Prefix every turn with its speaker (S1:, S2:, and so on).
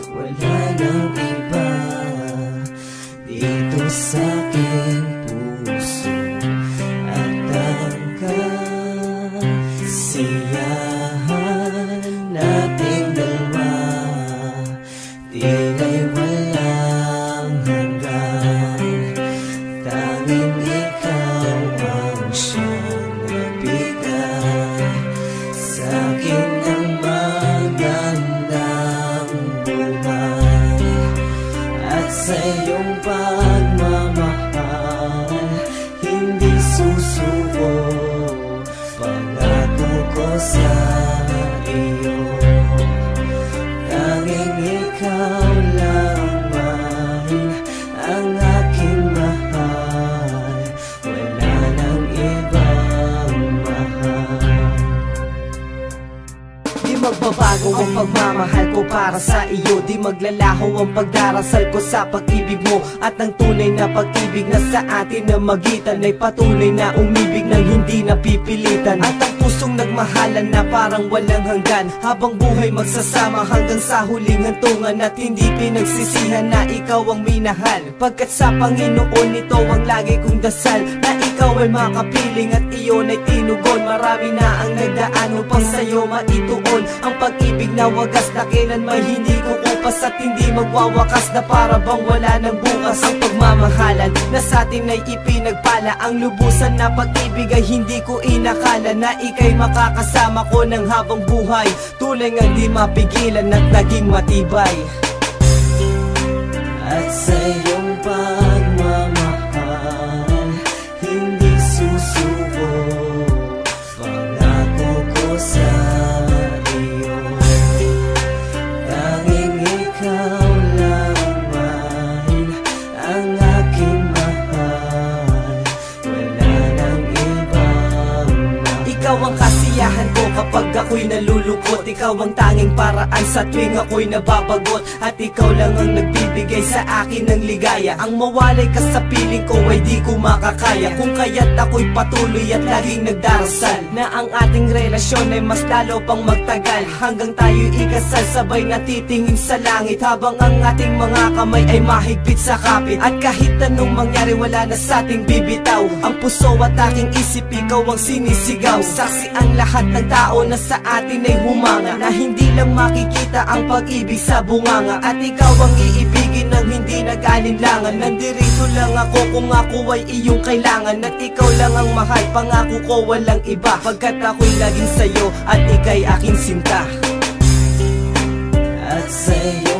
S1: wala nang iba dito sa aking puso. At ang kasiyahan nating dalawa tila'y walang hanggan. Tanging ikaw ang siyang nagbigay sa'kin ng magandang buhay. At sa iyong pagmamahal hindi susuko, pangako ko sa iyo. Tanging ikaw lamang ang aking mahal, wala nang ibang mahal. Di magbabago ang pagmamahal ko para sa iyo, di maglalaho ang pagdarasal ko sa pag-ibig mo. At ang tunay na pag-ibig na sa atin na magitan ay patuloy na umibig ng hindi napipilitan. At ang pusong nagmahalan na parang walang hanggan, habang buhay magsasama hanggang sa huling hantungan. At hindi pinagsisihan na ikaw ang minahal, pagkat sa Panginoon ito ang lagi kong dasal, na ikaw ay makapiling at iyon ay tinugon. Marami na ang nagdaan upang sa'yo maituon ang pag-ibig na wagas, na kailan may hindi kukupas at hindi magwawakas, na para bang wala ng bukas. Ang pagmamahalan na sa atin ay ipinagpala, ang lubusan na pag-ibig ay hindi ko inakala, na ika'y makakasama ko ng habang buhay, tulay ngang di mapigilan at naging matibay. At sa iyong pagmamahal hindi susuko, pangako ko sa iyo. Tanging ikaw lamang ang aking mahal, wala nang ibang mahal. Ikaw ang kasiyahan ko kapag ako'y nalulungkot, ikaw ang tanging paraan sa tuwing ako'y nababagot. At ikaw lang ang nagbibigay sa akin ng ligaya, ang mawalay ka sa piling ko ay di ko makakaya. Kung kaya't ako'y patuloy at laging nagdarasal, na ang ating relasyon ay mas lalo pang magtagal, hanggang tayo'y ikasal sabay natitingin sa langit, habang ang ating mga kamay ay mahigpit sa kapit. At kahit anong mangyari wala na sa ating bibitaw, ang puso at aking isip ikaw ang sinisigaw. Saksi ang lahat ng tao na sa atin ay humanga, na hindi lang makikita ang pag-ibig sa bunganga. At ikaw ang iibigin ng hindi nag-alinlangan, nandirito lang ako kung ako ay iyong kailangan. At ikaw lang ang mahal, pangako ko walang iba, pagkat ako'y laging sa'yo at ika'y aking sinta. At sa'yo